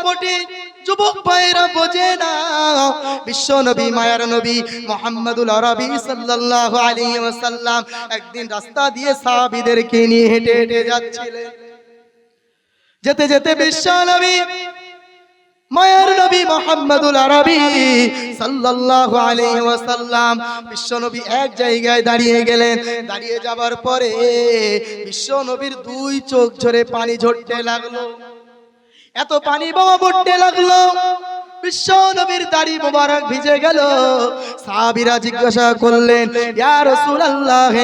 কঠিন যুবক ভাইরা বোঝে না। বিশ্ব নবী মায়ার নবী মুহাম্মদুল আরবি সাল্লাল্লাহু আলাইহি ওয়াসাল্লাম একদিন রাস্তা দিয়ে সাহাবীদেরকে নিয়ে হেঁটে হেঁটে যাচ্ছিলেন। যেতে যেতে বিশ্ব নবী মায়ার নবী মুহাম্মদুল আরবি সাল্লাল্লাহু আলাইহি ওয়াসাল্লাম বিশ্ব নবী এক জায়গায় দাঁড়িয়ে গেলেন। দাঁড়িয়ে যাবার পরে বিশ্ব নবীর দুই চোখ ঝরে পানি ঝরতে লাগলো। এত পানি বাবা পড়তে লাগলো, বিশ্ব নবীর দাড়ি মোবারক ভিজে গেল। সাহাবীরা জিজ্ঞাসা করলেন, ইয়া রাসূলুল্লাহ,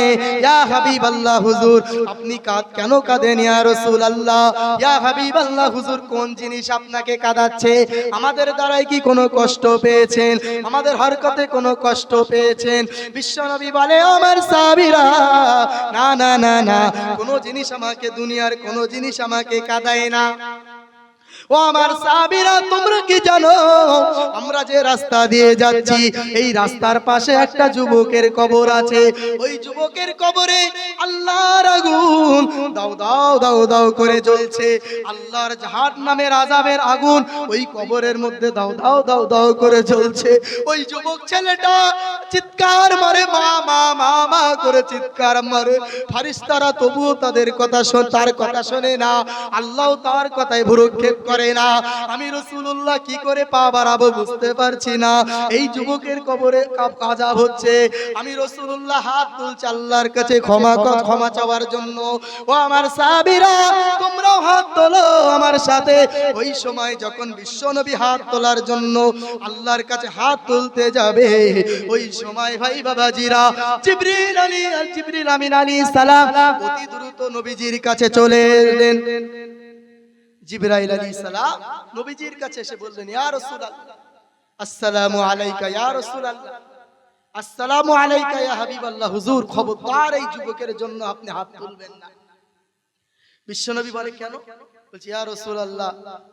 ইয়া হাবিবাল্লাহ, হুজুর আপনি কেন কাঁদেন? ইয়া রাসূলুল্লাহ, ইয়া হাবিবাল্লাহ, হুজুর কোন জিনিস আপনাকে কাঁদাচ্ছে? আমাদের দ্বারাই কি কোনো কষ্ট পেয়েছেন? আমাদের হরকতে কোনো কষ্ট পেয়েছেন? বিশ্ব নবী বলে, আমার সাহাবীরা, না না না না, কোনো জিনিস আমাকে, দুনিয়ার কোনো জিনিস আমাকে কাঁদায় না। ও আমার সাহাবীরা, তোমরা কি জানো আমরা যে রাস্তা দিয়ে যাচ্ছি এই রাস্তার পাশে একটা যুবকের কবর আছে। ওই যুবকের কবরে আল্লাহর আগুন দাও দাও দাও দাও করে জ্বলছে। আল্লাহর জাহান্নামের আযাবের আগুন ওই কবরের মধ্যে দাও দাও দাও দাও করে জ্বলছে। ওই যুবক ছেলেটা চিৎকার মারে, মা মা মা মা করে চিৎকার মারে। ফেরেশতারা তবুও তার কথা শোনে না। আল্লাহ তার কথায় ভ্রুক্ষেপ করে না। আমি রাসূলুল্লাহ কি করে পা বাড়াবো বুঝতে পারছি না। এই যুবকের কবরে আযাব হচ্ছে। আমি রাসূলুল্লাহ হাত তুলছি আল্লাহর কাছে ক্ষমা চাওয়ার জন্য। ও আমার সাহাবীরা, তোমরাও হাত তোলো আমার সাথে। ওই সময় যখন বিশ্বনবী হাত তোলার জন্য আল্লাহর কাছে হাত তুলতে যাবে, ওই সময় ভাই বাবাজিরা জিবরিল আমিন আলাইহিস সালাম অতি দ্রুত নবীজির কাছে চলে এলেন। জিবরাইল আলাইহিস সালাম নবীজির কাছে এসে বললেন, ইয়া রাসূলুল্লাহ, আসসালামু আলাইকা ইয়া রাসূলুল্লাহ, আসসালামু আলাইকা ইয়া হাবিবাল্লাহ, হুজুর খবরদার এই যুবকের জন্য আপনি হাত তুলবেন না। বিশ্বনবী বলে, কেন? বলছি, ইয়া রাসূলুল্লাহ,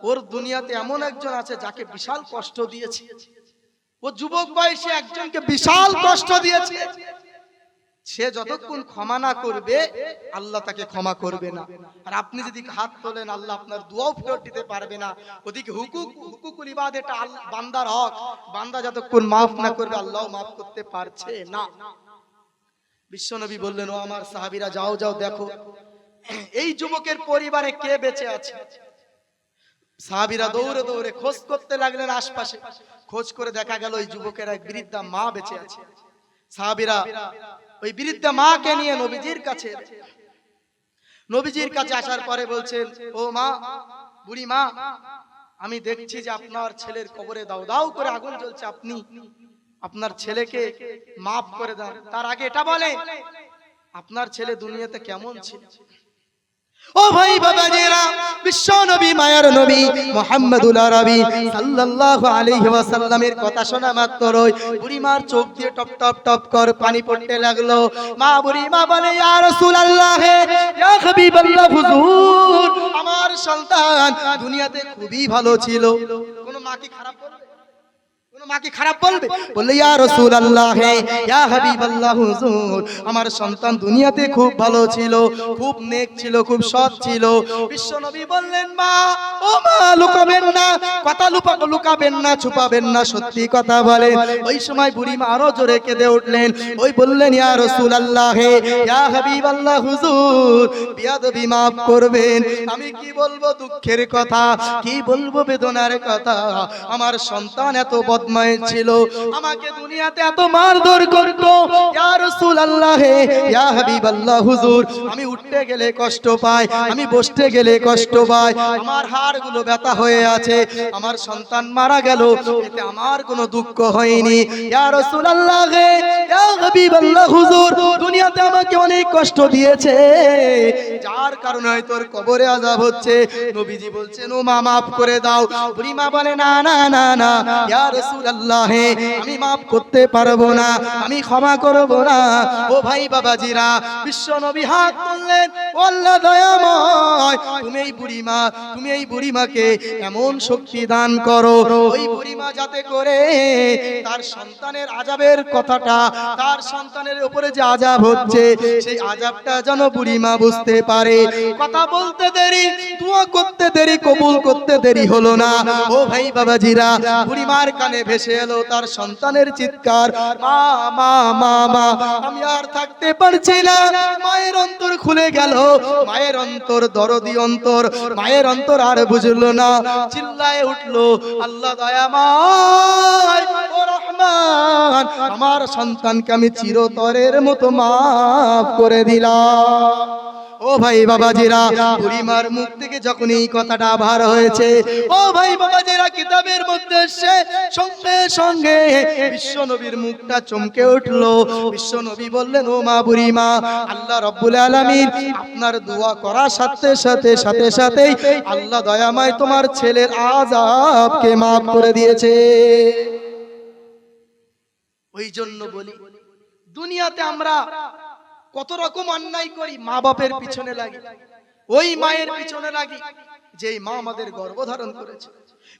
ওর দুনিয়াতে এমন একজন আছে যাকে বিশাল কষ্ট দিয়েছে। ও যুবক বয়সে একজনকে বিশাল কষ্ট দিয়েছে। সে যতক্ষণ ক্ষমা না করবে আল্লাহ তাকে ক্ষমা করবে না। আর আপনি যদি হাত তোলেন আল্লাহ আপনার দোয়াও ফেরত দিতে পারবে না। ওদিকে হুকুকুল ইবাদ, এটা বান্দার হক। বান্দা যতক্ষণ মাফ না করবে আল্লাহ মাফ করতে পারছে না। বিশ্বনবী বললেন, ও আমার সাহাবীরা, যাও যাও দেখো এই যুবকের পরিবারে কে বেঁচে আছে। সাহাবীরা দৌড়ে দৌড়ে খোঁজ করতে লাগলেন আশপাশে। খোঁজ করে দেখা গেল ওই যুবকের এক বৃদ্ধা মা বেঁচে আছে। সাহাবীরা ওই বৃদ্ধা মাকে নিয়ে নবীজির কাছে আসার পরে বলছেন, ও মা, বুড়ি মা, আমি দেখছি যে আপনার ছেলের কবরে দাও দাও করে আগুন জ্বলছে। আপনি আপনার ছেলেকে মাফ করে দেন। তার আগে এটা বলে, আপনার ছেলে দুনিয়াতে কেমন ছিল? ও ভাই বাবাজিরা, বিশ্ব নবী মায়ার নবী মুহাম্মদুল আরবি সাল্লাল্লাহু আলাইহি ওয়াসাল্লামের কথা শোনা মাত্রই বুড়িমার চোখ দিয়ে টপ টপ টপ করে পানি পড়তে লাগলো। বুড়িমা বলে, ইয়া রাসূলুল্লাহ, ইয়া হাবিবাল্লাহ, হুজুর আমার সন্তান দুনিয়াতে খুবই ভালো ছিল। কোন মা কি খারাপ বলবে? কোন মা কি খারাপ বলবে? বললে, ইয়া রাসূলুল্লাহ, ইয়া হাবিবাল্লাহ, হুজুর আমার সন্তান দুনিয়াতে খুব ভালো ছিল, খুব নেক ছিল, খুব সৎ ছিল। বিশ্বনবী বললেন, মা, ও মা, লুকাবেন না, কথা লুকাবেন না, ছুপাবেন না, সত্যি কথা বলেন। ওই সময় বুড়ি মা আরো জোরে কেঁদে উঠলেন। ওই বললেন, ইয়া রাসূলুল্লাহ, ইয়া হাবিবাল্লাহ, হুজুর বিয়াদবি মাফ করবেন। আমি কি বলবো দুঃখের কথা, কি বলবো বেদনার কথা। আমার সন্তান এত বদমাইশ ছিল, আমাকে দুনিয়াতে এত মারধর করতো। ইয়া রাসূলুল্লাহ, ইয়া হাবিবাল্লাহ, হুজুর আমি উঠতে গেলে কষ্ট পাই, আমি বসতে গেলে কষ্ট পাই, আমার হাড়গুলো ব্যথা হয়ে আছে। আমার সন্তান মারা গেল, এতে আমার কোনো দুঃখ হয়নি। ইয়া রাসূলুল্লাহ, ইয়া হাবিবাল্লাহ, হুজুর দুনিয়াতে আমাকে অনেক কষ্ট দিয়েছে, যার কারণে হয়তো কবরে আযাব হচ্ছে। নবীজি বলছেন, ও মা, মাফ করে দাও। বুড়ি মা বলে, না না না না, ইয়া রাসূলুল্লাহ আমি মাফ করতে পারবো না, আমি ক্ষমা করব না। ও ভাই বাবাজিরা, বিশ্ব নবী হাত তুললেন, ও আল্লাহ দয়াময়, তুমি এই বুড়িমাকে এমন শক্তি দান করো, ওই বুড়িমা যাতে করে তার সন্তানের আযাবের কথাটা, তার সন্তানের উপরে যে আযাব হচ্ছে সেই আযাবটা যেন বুড়িমা বুঝতে পারে। কথা বলতে দেরি দোয়া করতে দেরি, কবুল করতে দেরি হলো না। ও ভাই বাবাজিরা, বুড়িমার কানে ভেসে এলো তার সন্তানের চিৎকার, মা মা মা মা, আমি আর থাকতে পারছি না। মায়ের অন্তর খুলে গেল, মায়ের অন্তর দরদি অন্তর, মায়ের অন্তর আর বুঝলো না, চিল্লায় উঠলো, আল্লাহ দয়াময় ও রহমান, আমার সন্তানকে আমি চিরতরের মতো মাফ করে দিলাম। ও ভাই বাবাজিরা, বুড়িমার মুখ থেকে যখন এই কথাটা বার হয়েছে, ও ভাই বাবাজিরা, কিতাবের মধ্যে এসে সঙ্গে সঙ্গে বিশ্ব নবীর মুখটা চমকে উঠলো। বিশ্ব নবী বললেন, ও মা বুড়িমা, আল্লাহ রাব্বুল আলামিন আপনার দোয়া করার সাথে সাথে সাথেই আল্লাহ দয়াময় তোমার ছেলের আযাবকে মাফ করে দিয়েছে। ওই জন্য বলি, দুনিয়াতে আমরা কত রকম অন্যায় করি, মা বাপের পিছনে লাগি, ওই মায়ের পিছনে লাগি যেই মা আমাদের গর্ভধারণ করেছে।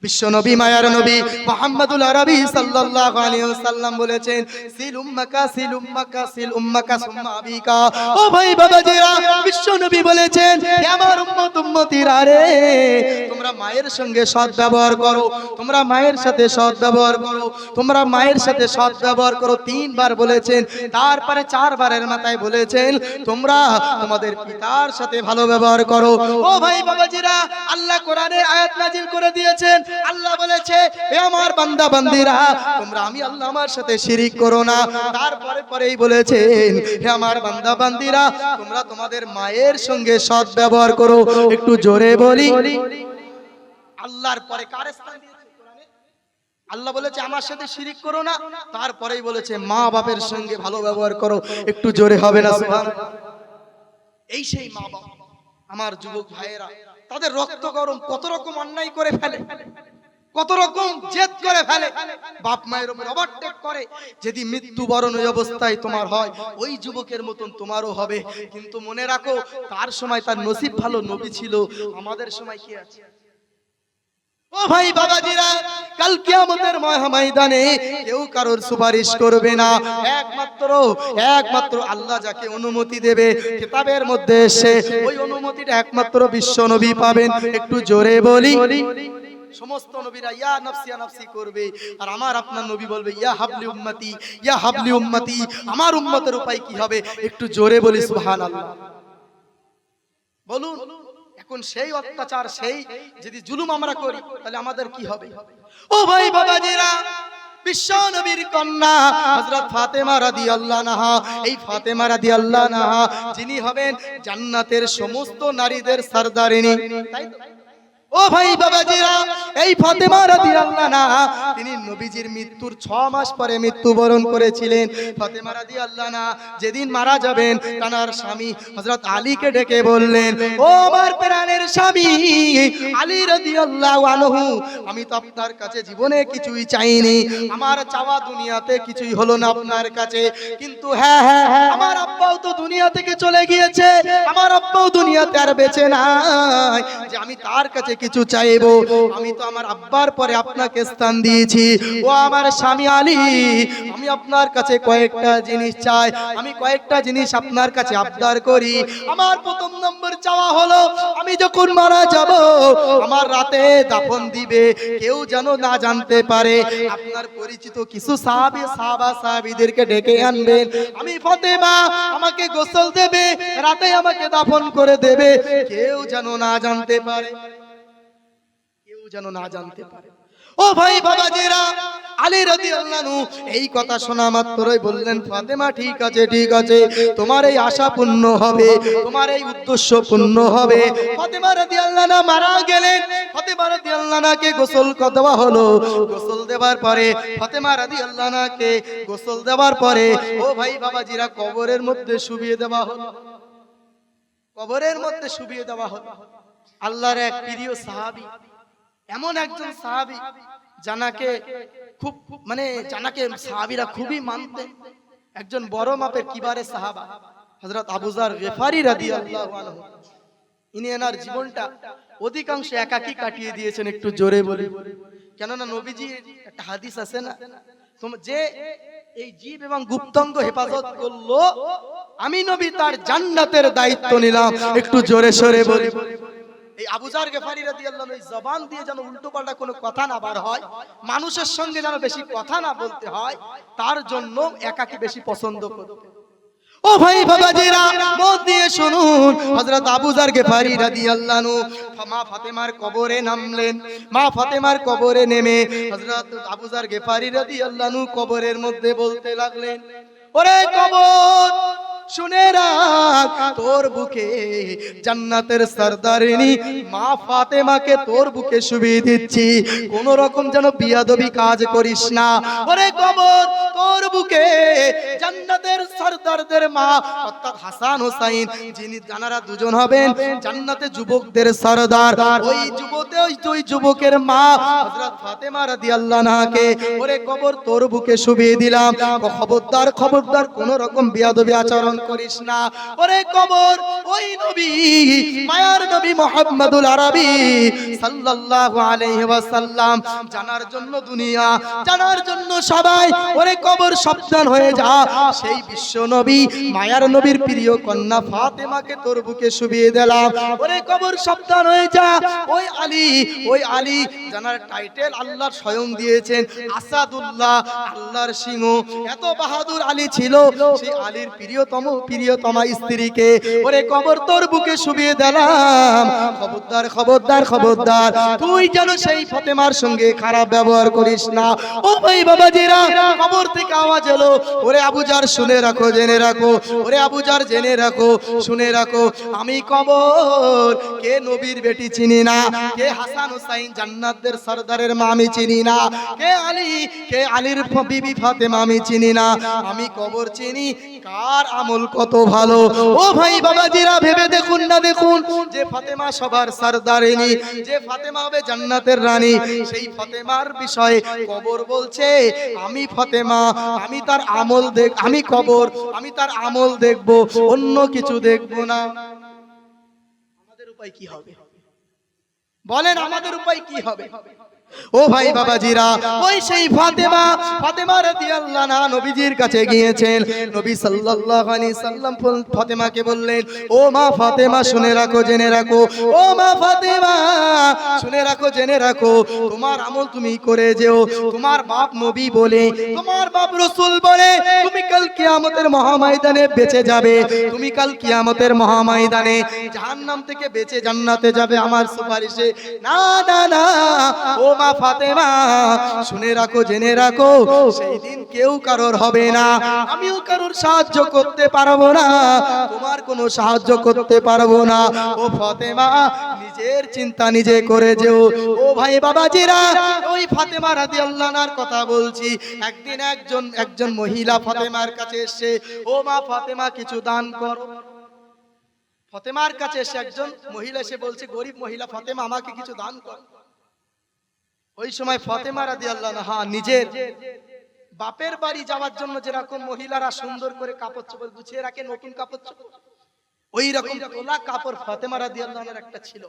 বিশ্ব নবী, মায়ার নবী মুহাম্মদুল আরবি সাল্লাল্লাহু আলাইহি ওয়াসাল্লাম বলেছেন, সিল উম্মাকা সিল উম্মাকা সিল উম্মাকা সুম্মা আবিকা। ও ভাই বাবাজিরা, বিশ্ব নবী বলেছেন, হে আমার উম্মত উম্মতিরা রে, তোমরা মায়ের সঙ্গে সৎ ব্যবহার করো, তোমরা মায়ের সাথে সৎ ব্যবহার করো, তোমরা মায়ের সাথে সৎ ব্যবহার করো। তিনবার বলেছেন, তারপরে চারবারের মাথায় বলেছেন, তোমরা তোমাদের পিতার সাথে ভালো ব্যবহার করো। ও ভাই বাবাজিরা, আল্লাহ কোরআনে আয়াত নাজিল করে দিয়েছেন। আল্লাহ বলেছে, হে আমার বান্দা বান্দিরা, তোমরা আমি আল্লাহ আমার সাথে শিরিক করো না। তারপরে পরেই বলেছেন, হে আমার বান্দা বান্দিরা, তোমরা তোমাদের মায়ের সঙ্গে সৎ ব্যবহার করো। একটু জোরে বলি, আল্লাহর পরে কার স্থান দিয়েছে কোরআনে? আল্লাহ বলেছে আমার সাথে শিরিক করো না, তারপরেই বলেছে মা বাপের সঙ্গে ভালো ব্যবহার করো। একটু জোরে হবে না সুবহানাল্লাহ? এই সেই মা বাবা, আমার যুবক ভাইয়েরা, তাদের রক্ত গরম, কত রকম অন্যায় করে ফেলে, কত রকম জেদ করে ফেলে, বাপ মায়ের উপর ওভারটেক করে। যদি মৃত্যুবরণ ওই অবস্থায় তোমার হয়, ওই যুবকের মতন তোমারও হবে। কিন্তু মনে রাখো, তার সময় তার নসিব ভালো, নবী ছিল, আমাদের সময় কি আছে? ও ভাই বাবাজিরা, কাল কিয়ামতের ময়দানে কেউ কারোর সুপারিশ করবে না, একমাত্র আল্লাহ যাকে অনুমতি দেবে, কিতাবের মধ্যে এসে ওই অনুমতিটা একমাত্র বিশ্ব নবী পাবেন। একটু জোরে বলি, সমস্ত নবীরা ইয়া নাফসি ইয়া নাফসি করবে, আর আমার আপনার নবী বলবে, ইয়া হাবলি উম্মতি ইয়া হাবলি উম্মতি, আমার উম্মতের উপায় কি হবে? একটু জোরে বলি সুবহানাল্লাহ। বলুন, এখন সেই অত্যাচার, সেই যদি জুলুম আমরা করি, তাহলে আমাদের কি হবে? ও ভাই বাবাজিরা, বিশ্ব নবীর কন্যা হযরত ফাতেমা রাদিয়াল্লাহু আনহা, এই ফাতেমা রাদিয়াল্লাহু আনহা যিনি হবেন জান্নাতের সমস্ত নারীদের সরদারিনী, তাই তো? ও ভাই বাবাজিরা, এই ফাতেমা রাদিয়াল্লাহু আনহা তিনি নবীজির মৃত্যুর 6 মাস পরে মৃত্যুবরণ করেছিলেন। ফাতেমা রাদিয়াল্লাহু আনহা যেদিন মারা যাবেন, তার স্বামী হযরত আলীকে ডেকে বললেন, ও আমার প্রাণের স্বামী আলী রাদিয়াল্লাহু আনহু, আমি তো আপনার কাছে জীবনে কিছুই চাইনি, আমার চাওয়া দুনিয়াতে কিছুই হলো না আপনার কাছে, কিন্তু হ্যাঁ হ্যাঁ, আমার আব্বাও তো দুনিয়া থেকে চলে গিয়েছে, আমার আব্বাও দুনিয়াতে আর বেঁচে নাই যে আমি তার কাছে কিছু চাইবো। আমি তো আমার আব্বার পরে আপনাকে স্থান দিয়েছি। ও আমার স্বামী আলী, আমি আপনার কাছে কয়েকটা জিনিস চাই, আমি কয়েকটা জিনিস আপনার কাছে আবদার করি। আমার প্রথম নম্বর চাওয়া হলো, আমি যখন মারা যাব, আমার রাতে দাফন দিবে কেউ যেন না জানতে পারে। আপনার পরিচিত কিছু সাহাবীদেরকে ডেকে আনবেন, আমি ফাতেমা, আমাকে গোসল দেবে, রাতে আমাকে দাফন করে দেবে, কেউ যেন না জানতে পারে, কেউ যেন না জানতে পারে। ও ভাই বাবাজিরা, আলী রাদিয়াল্লাহু আনহু এই কথা শোনা মাত্রই বললেন, ফাতেমা ঠিক আছে ঠিক আছে, তোমার এই আশা পূর্ণ হবে, তোমার এই উদ্দেশ্য পূর্ণ হবে। ফাতেমা রাদিয়াল্লাহু আনহা মারা গেলেন। ফাতেমা রাদিয়াল্লাহু আনহাকে গোসল দেওয়া হলো। গোসল দেওয়ার পরে ফাতেমা রাদিয়াল্লাহু আনহাকে গোসল দেওয়ার পরে, ও ভাই বাবাজিরা, কবরের মধ্যে শুবিয়ে দেওয়া হলো, কবরের মধ্যে শুবিয়ে দেওয়া হলো। আল্লাহর এক প্রিয় সাহাবী, এমন একজন সাহাবী জানাকে খুব জানাকে সাহাবীরা খুবই মানতেন, একজন বড় মাপের কিবারে সাহাবা হযরত আবু যার গিফারি রাদিয়াল্লাহু আনহু। ইনি এনার জীবনটা অধিকাংশ একাকী কাটিয়ে দিয়েছেন। একটু জোরে বলি, কেননা নবীজি একটা হাদিস আছে না, যে এই জীব এবং গুপ্তাঙ্গ হেফাজত করলো, আমি নবী তার জান্নাতের দায়িত্ব নিলাম। একটু জোরে সরে বলি, এই আবু যার গেফারি রাদিয়াল্লাহু আনহু এই জবান দিয়ে যেন উল্টোপাল্টা কোনো কথা না বার হয়, মানুষের সঙ্গে যেন বেশি কথা না বলতে হয়, তার জন্য একাকী বেশি পছন্দ করতেন। ও ভাই বাবাজিরা, মন দিয়ে শুনুন, হযরত আবু যার গেফারি রাদিয়াল্লাহু আনহু মা ফাতেমার কবরে নামলেন। মা ফাতেমার কবরে নেমে হযরত আবু যার গেফারি রাদিয়াল্লাহু আনহু কবরের মধ্যে বলতে লাগলেন, ওরে কবর শুনে রাখ, তোর বুকে জান্নাতের সরদারিনী মা ফাতেমাকে তোর বুকে শুবিয়ে দিচ্ছি, কোন রকম যেন বিয়াদবি কাজ করিস না। ওরে কবর, তোর বুকে জান্নাতের সরদারদের মা অর্থাৎ হাসান হোসাইন, যিনি জানারা দুজন হবেন জান্নাতে যুবকদের সরদার, ওই যুবকের মা হযরত ফাতেমা রাদিয়াল্লাহু আনহাকে ওরে কবর তোর বুকে শুবিয়ে দিলাম, খবরদার খবরদার কোন রকম বিয়াদবি আচরণ করিস না। ওরে কবর, ওই নবী মায়ার নবী মুহাম্মদুল আরবি সাল্লাল্লাহু আলাইহি ওয়াসাল্লাম জানার জন্য দুনিয়া, জানার জন্য সবাই, ওরে কবর সাবধান হয়ে যা, সেই বিশ্ব নবী মায়ার নবীর প্রিয় কন্যা ফাতেমাকে তোর বুকে শুবিয়ে দিলাম। ওরে কবর সাবধান হয়ে যা, ওই আলী জানার টাইটেল আল্লাহ স্বয়ং দিয়েছেন আসাদুল্লাহ, আল্লাহর সিংহ, এত বাহাদুর আলী ছিল, সেই আলীর প্রিয়তমা স্ত্রীকে ওরে কবর তোর বুকে শুবিয়ে দিলাম। খবরদার খবরদার খবরদার, তুই যেন সেই ফাতেমার সঙ্গে খারাপ ব্যবহার করিস না। ও ভাই বাবাজিরা, কবর থেকে আওয়াজ এলো, ওরে আবু যার শুনে রাখো, জেনে রাখো, ওরে আবু যার জেনে রাখো, শুনে রাখো, আমি কবর কে নবীর বেটি চিনি না, কে হাসান হোসাইন জান্নাতের সরদারের মা আমি চিনি না, কে আলীর বিবি ফাতেমা আমি চিনি না, আমি কবর চিনি কার আমল কত ভালো। ও ভাই বাবাজিরা, ভেবে দেখুন না, দেখুন যে ফাতেমা সবার সরদারিনী, যে ফাতেমা হবে জান্নাতের রানী, সেই ফাতেমার বিষয়ে কবর বলছে আমি ফাতেমা, আমি তার আমল আমি কবর, আমি তার আমল দেখব, অন্য কিছু দেখব না। আমাদের উপায় কি হবে বলেন, আমাদের উপায় কি হবে? ও ভাই বাবাজিরা, ওই সেই ফাতেমা রাদিয়াল্লাহু আনহা নবীজির কাছে গিয়েছেন। নবী সাল্লাল্লাহু আলাইহি সাল্লাম ফাতেমাকে বললেন, ও মা ফাতেমা শুনে রাখো, জেনে রাখো, ও মা ফাতেমা শুনে রাখো, জেনে রাখো, তোমার আমল তুমি করে যেও, তোমার বাপ নবী বলে, তোমার বাপ রাসূল বলে তুমি কাল কিয়ামতের মহাময়দানে বেঁচে যাবে, তুমি কাল কিয়ামতের মহাময়দানে জাহান্নাম থেকে বেঁচে জান্নাতে যাবে আমার সুপারিশে। না না না, ও মা ফাতেমা শুনে রাখো, জেনে রাখো, সেই দিন কেউ কারোর হবে না, আমিও কারোর সাহায্য করতে পারবো না, তোমার কোনো সাহায্য করতে পারবো না। ও ফাতেমা নিজের চিন্তা নিজে করে যেও। ও ভাই বাবাজিরা, ওই ফাতেমা রাদিয়াল্লাহু আনহার কথা বলছি। একদিন একজন মহিলা ফাতেমার কাছে এসে, ও মা ফাতেমা কিছু দান করো। ফাতেমার কাছে এসে একজন মহিলা এসে বলছে, গরিব মহিলা ফাতেমা আমাকে কিছু দান কর। ওই সময় ফাতেমা রাদিয়াল্লাহু আনহা নিজের বাপের বাড়ি যাওয়ার জন্য যেরকম মহিলারা সুন্দর করে কাপড় চোপড় গুছিয়ে রাখে, নতুন কাপড় চোপড়, ওই রকম তোলা কাপড় ফাতেমা রাদিয়াল্লাহু আনহার একটা ছিল।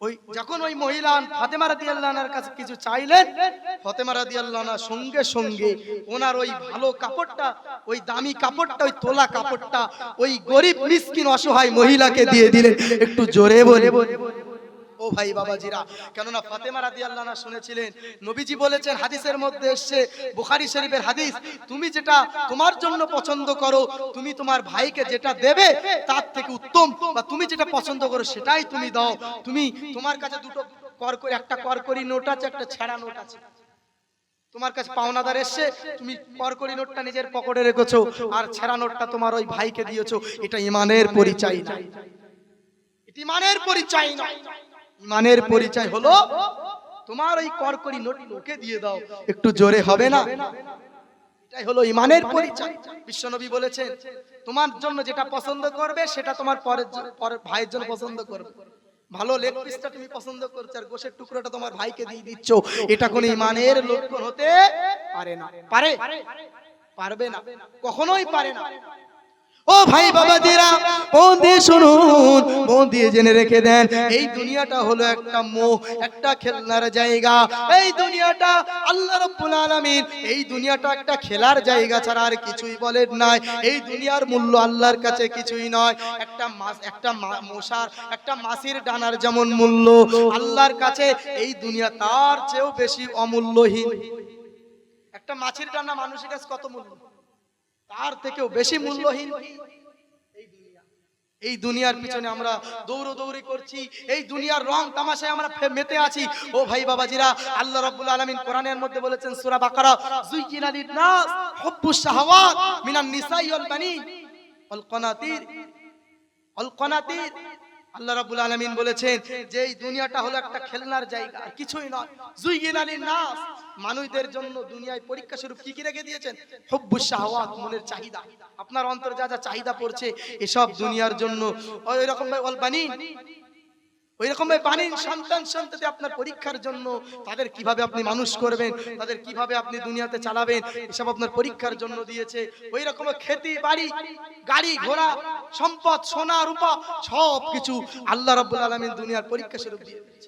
ওই যখন ওই মহিলা ফাতেমা রাদিয়াল্লাহু আনহার কাছে কিছু চাইলেন, ফাতেমা রাদিয়াল্লাহু আনহা সঙ্গে সঙ্গে ওনার ওই ভালো কাপড়টা, ওই দামি কাপড়টা, ওই তোলা কাপড়টা ওই গরিব মিসকিন অসহায় মহিলাকে দিয়ে দিলেন। একটু জোরে বলে। ও ভাই বাবাজিরা, কেননা ফাতেমা রাদিয়াল্লাহু আনহা শুনেছিলেন, নবীজি বলেছেন, হাদিসের মধ্যে এসেছে, বুখারী শরীফের হাদিস, তুমি যেটা তোমার জন্য পছন্দ করো, তুমি তোমার ভাইকে যেটা দেবে তার থেকে উত্তম, বা তুমি যেটা পছন্দ করো সেটাই তুমি দাও। তুমি তোমার কাছে দুটো একটা করকরি নোট আছে, একটা ছেঁড়া নোট আছে, তোমার কাছে পাওনাদার এসে তুমি করকরি নোটটা নিজের পকেটে রেখেছো আর ছেঁড়া নোটটা তোমার ওই ভাইকে দিয়েছো, এটা ঈমানের পরিচয় না, এটা ঈমানের পরিচয় না। ঈমানের পরিচয় হলো তোমার ওই করকরি নোট লোকে দিয়ে দাও। একটু জোরে হবে না? এটাই হলো ঈমানের পরিচয়। বিশ্বনবী বলেছেন, তোমার জন্য যেটা পছন্দ করবে সেটা তোমার পরের ভাইয়ের জন্য পছন্দ করবে। ভালো লেগ পিসটা তুমি পছন্দ করছো আর গোশের টুকরোটা তোমার ভাইকে দিয়ে দিচ্ছ, এটা কোনো ঈমানের লক্ষণ হতে পারে না, পারবে না, কখনোই পারে না। ও ও ভাই বাবাজিরা, মন দিয়ে শুনুন, মন দিয়ে জেনে রেখে দেন, এই দুনিয়াটা হলো একটা মোহ, একটা খেলনার জায়গা। এই দুনিয়াটা আল্লাহ রাব্বুল আলামিন এই দুনিয়াটা একটা খেলার জায়গা ছাড়া আর কিছুই বলেন নাই। এই দুনিয়ার মূল্য আল্লাহর কাছে কিছুই নয়। একটা মাছ, একটা মশার, একটা মাছির ডানার যেমন মূল্য, আল্লাহর কাছে এই দুনিয়া তার চেয়েও বেশি অমূল্যহীন। একটা মাছির ডানা মানুষের কাছে কত মূল্য, তার থেকেও বেশি মূল্যহীন এই দুনিয়ার পিছনে আমরা দৌড়দৌড়ি করছি, এই দুনিয়ার রং তামাশায় আমরা মেতে আছি। ও ভাই বাবাজিরা, আল্লাহ রাব্বুল আলামিন কোরআনের মধ্যে বলেছেন সূরা বাকারা, যুইয়িনা লিন-নাস হুব্বুশ শাহাওয়াত মিনান নিসাই ওয়াল বানিন ওয়াল কনাতির। আল্লাহ রাব্বুল আলামিন বলেছেন যে এই দুনিয়াটা হলো একটা খেলনার জায়গা, আর কিছুই নয়। যুইয়িনা লিন-নাস, মানুষদের জন্য দুনিয়ায় পরীক্ষা স্বরূপ কি কি রেখে দিয়েছেন? হুব্বুশ শাহাওয়াত, মনের চাহিদা, আপনার অন্তরে যা যা চাহিদা পড়ছে এসব দুনিয়ার জন্য। ওই রকম ভাই ওয়াল বানিন, ওই রকম ভাই বানিন, সন্তান সন্ততি আপনার পরীক্ষার জন্য, তাদের কিভাবে আপনি মানুষ করবেন, তাদের কিভাবে আপনি দুনিয়াতে চালাবেন, এসব আপনার পরীক্ষার জন্য দিয়েছে। ওই রকম খেতি বাড়ি, গাড়ি ঘোড়া, সম্পদ, সোনা রূপা, সব কিছু আল্লাহ রাব্বুল আলামিন দুনিয়ার পরীক্ষা স্বরূপ দিয়েছে।